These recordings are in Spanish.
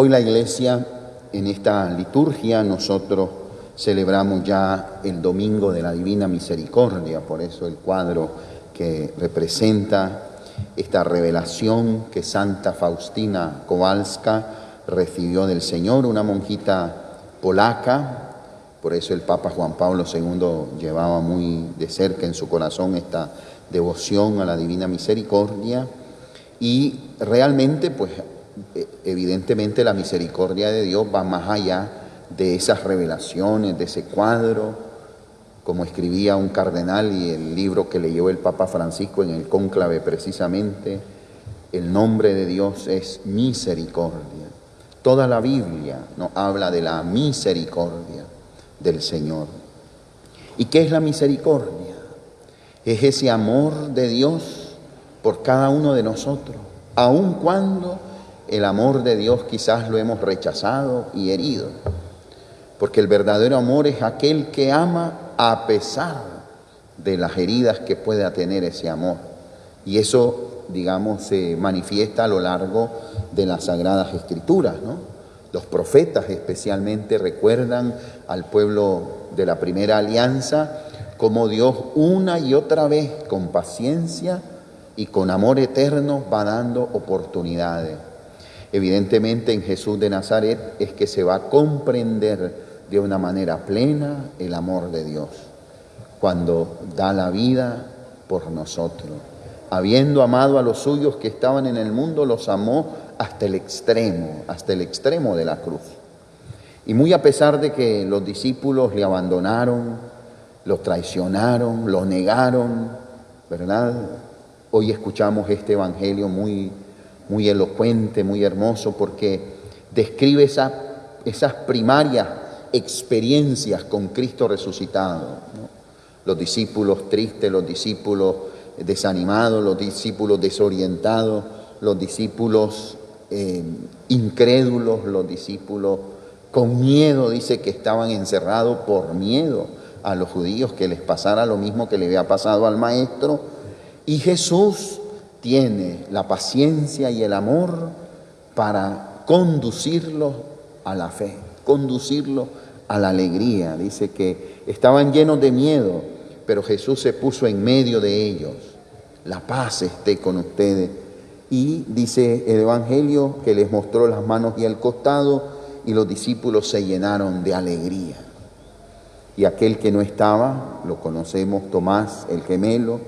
Hoy la Iglesia, en esta liturgia, nosotros celebramos ya el Domingo de la Divina Misericordia, por eso el cuadro que representa esta revelación que Santa Faustina Kowalska recibió del Señor, una monjita polaca. Por eso el Papa Juan Pablo II llevaba muy de cerca en su corazón esta devoción a la Divina Misericordia. Y realmente, pues, evidentemente la misericordia de Dios va más allá de esas revelaciones, de ese cuadro, como escribía un cardenal y el libro que leyó el Papa Francisco en el cónclave precisamente, el nombre de Dios es misericordia. Toda la Biblia nos habla de la misericordia del Señor. ¿Y qué es la misericordia? Es ese amor de Dios por cada uno de nosotros, aun cuando el amor de Dios quizás lo hemos rechazado y herido. Porque el verdadero amor es aquel que ama a pesar de las heridas que pueda tener ese amor. Y eso, digamos, se manifiesta a lo largo de las Sagradas Escrituras, ¿no? Los profetas especialmente recuerdan al pueblo de la primera alianza cómo Dios una y otra vez con paciencia y con amor eterno va dando oportunidades. Evidentemente en Jesús de Nazaret es que se va a comprender de una manera plena el amor de Dios, cuando da la vida por nosotros. Habiendo amado a los suyos que estaban en el mundo, los amó hasta el extremo de la cruz. Y muy a pesar de que los discípulos le abandonaron, lo traicionaron, lo negaron, ¿verdad? Hoy escuchamos este evangelio muy elocuente, muy hermoso, porque describe esas primarias experiencias con Cristo resucitado, ¿no? Los discípulos tristes, los discípulos desanimados, los discípulos desorientados, los discípulos incrédulos, los discípulos con miedo, dice que estaban encerrados por miedo a los judíos, que les pasara lo mismo que le había pasado al maestro. Y Jesús tiene la paciencia y el amor para conducirlos a la fe, conducirlos a la alegría. Dice que estaban llenos de miedo, pero Jesús se puso en medio de ellos. La paz esté con ustedes. Y dice el Evangelio que les mostró las manos y el costado, y los discípulos se llenaron de alegría. Y aquel que no estaba, lo conocemos, Tomás, el gemelo,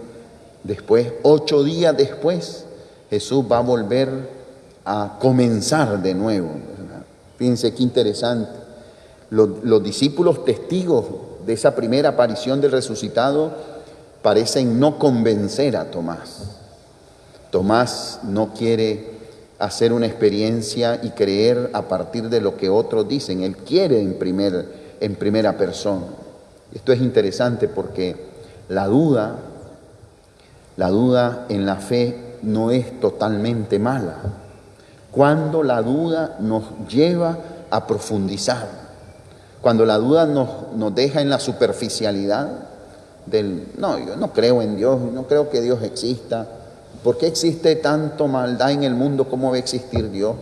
después, 8 días después, Jesús va a volver a comenzar de nuevo, ¿verdad? Fíjense qué interesante. Los discípulos testigos de esa primera aparición del resucitado parecen no convencer a Tomás. Tomás no quiere hacer una experiencia y creer a partir de lo que otros dicen. Él quiere en primera persona. Esto es interesante porque la duda en la fe no es totalmente mala. Cuando la duda nos lleva a profundizar, cuando la duda nos deja en la superficialidad del, no, yo no creo en Dios, no creo que Dios exista. ¿Por qué existe tanto maldad en el mundo? ¿Cómo va a existir Dios?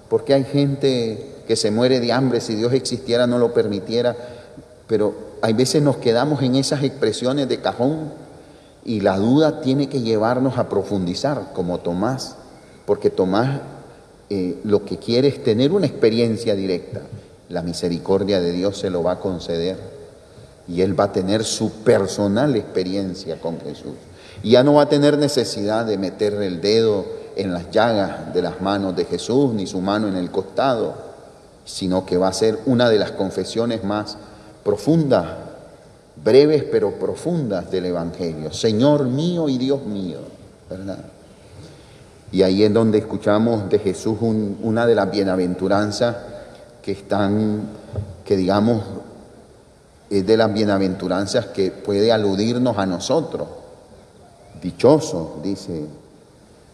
¿Por qué hay gente que se muere de hambre? Si Dios existiera no lo permitiera. Pero hay veces nos quedamos en esas expresiones de cajón y la duda tiene que llevarnos a profundizar, como Tomás, porque Tomás lo que quiere es tener una experiencia directa. La misericordia de Dios se lo va a conceder y él va a tener su personal experiencia con Jesús. Y ya no va a tener necesidad de meter el dedo en las llagas de las manos de Jesús, ni su mano en el costado, sino que va a ser una de las confesiones más profundas, breves pero profundas del Evangelio. Señor mío y Dios mío, ¿verdad? Y ahí es donde escuchamos de Jesús una de las bienaventuranzas que digamos, es de las bienaventuranzas que puede aludirnos a nosotros. Dichosos, dice,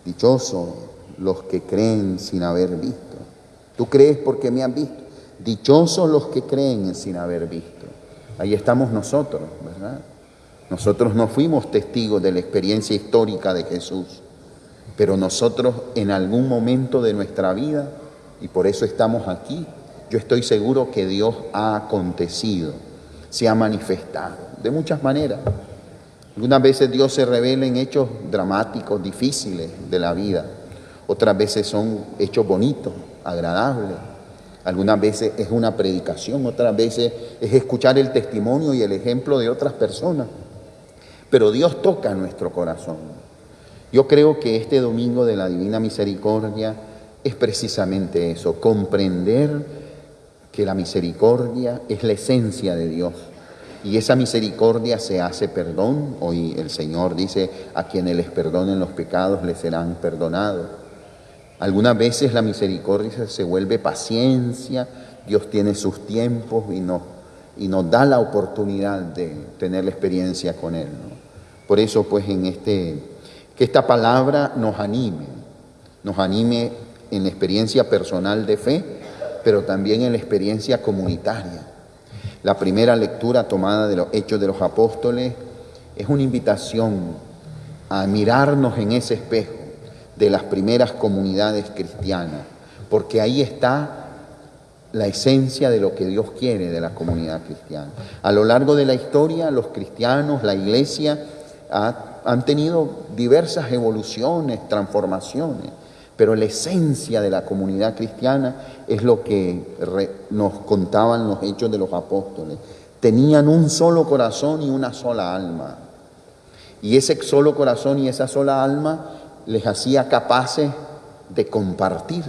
dichosos los que creen sin haber visto. Tú crees porque me has visto. Dichosos los que creen sin haber visto. Ahí estamos nosotros, ¿verdad? Nosotros no fuimos testigos de la experiencia histórica de Jesús, pero nosotros en algún momento de nuestra vida y por eso estamos aquí. Yo estoy seguro que Dios ha acontecido, se ha manifestado de muchas maneras. Algunas veces Dios se revela en hechos dramáticos, difíciles de la vida. Otras veces son hechos bonitos, agradables. Algunas veces es una predicación, otras veces es escuchar el testimonio y el ejemplo de otras personas. Pero Dios toca nuestro corazón. Yo creo que este domingo de la Divina Misericordia es precisamente eso, comprender que la misericordia es la esencia de Dios. Y esa misericordia se hace perdón. Hoy el Señor dice, a quienes les perdonen los pecados les serán perdonados. Algunas veces la misericordia se vuelve paciencia. Dios tiene sus tiempos y nos da la oportunidad de tener la experiencia con Él, ¿no? Por eso, pues, que esta palabra nos anime en la experiencia personal de fe, pero también en la experiencia comunitaria. La primera lectura tomada de los Hechos de los Apóstoles es una invitación a mirarnos en ese espejo de las primeras comunidades cristianas, porque ahí está la esencia de lo que Dios quiere de la comunidad cristiana. A lo largo de la historia, los cristianos, la Iglesia, han tenido diversas evoluciones, transformaciones, pero la esencia de la comunidad cristiana es lo que nos contaban los Hechos de los Apóstoles. Tenían un solo corazón y una sola alma. Y ese solo corazón y esa sola alma les hacía capaces de compartir.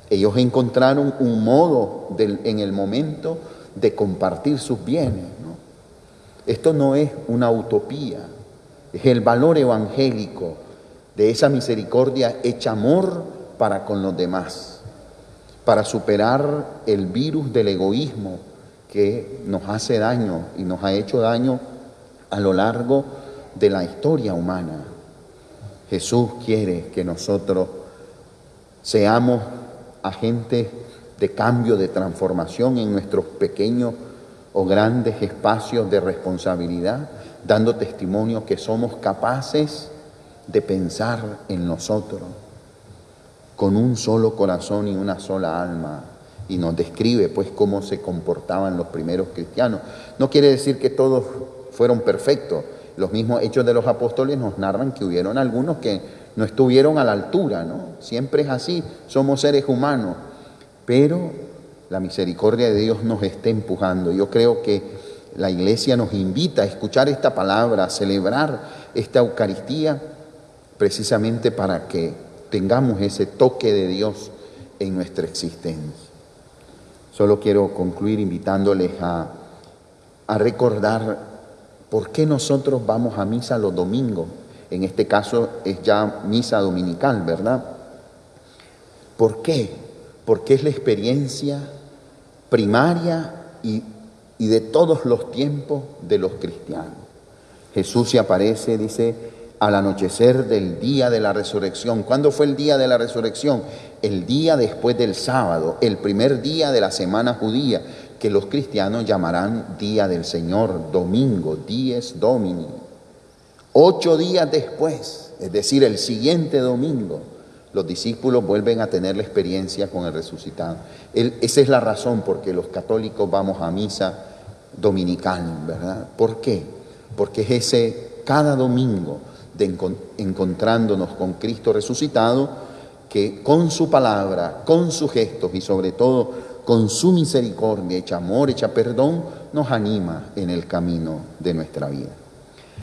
Ellos encontraron un modo en el momento de compartir sus bienes, ¿no? Esto no es una utopía, es el valor evangélico de esa misericordia hecha amor para con los demás, para superar el virus del egoísmo que nos hace daño y nos ha hecho daño a lo largo de la historia humana. Jesús quiere que nosotros seamos agentes de cambio, de transformación en nuestros pequeños o grandes espacios de responsabilidad, dando testimonio que somos capaces de pensar en nosotros con un solo corazón y una sola alma. Y nos describe pues cómo se comportaban los primeros cristianos. No quiere decir que todos fueron perfectos. Los mismos Hechos de los Apóstoles nos narran que hubieron algunos que no estuvieron a la altura, ¿no? Siempre es así, somos seres humanos, pero la misericordia de Dios nos está empujando. Yo creo que la Iglesia nos invita a escuchar esta palabra, a celebrar esta Eucaristía, precisamente para que tengamos ese toque de Dios en nuestra existencia. Solo quiero concluir invitándoles a recordar por qué nosotros vamos a misa los domingos. En este caso es ya misa dominical, ¿verdad? ¿Por qué? Porque es la experiencia primaria y de todos los tiempos de los cristianos. Jesús se aparece, dice, al anochecer del día de la resurrección. ¿Cuándo fue el día de la resurrección? El día después del sábado, el primer día de la semana judía, que los cristianos llamarán Día del Señor, domingo, dies Domini. 8 días después, es decir, el siguiente domingo, los discípulos vuelven a tener la experiencia con el resucitado. Esa es la razón por que los católicos vamos a misa dominical, ¿verdad? ¿Por qué? Porque es ese cada domingo de encontrándonos con Cristo resucitado, que con su palabra, con sus gestos y sobre todo con su misericordia, hecha amor, hecha perdón, nos anima en el camino de nuestra vida.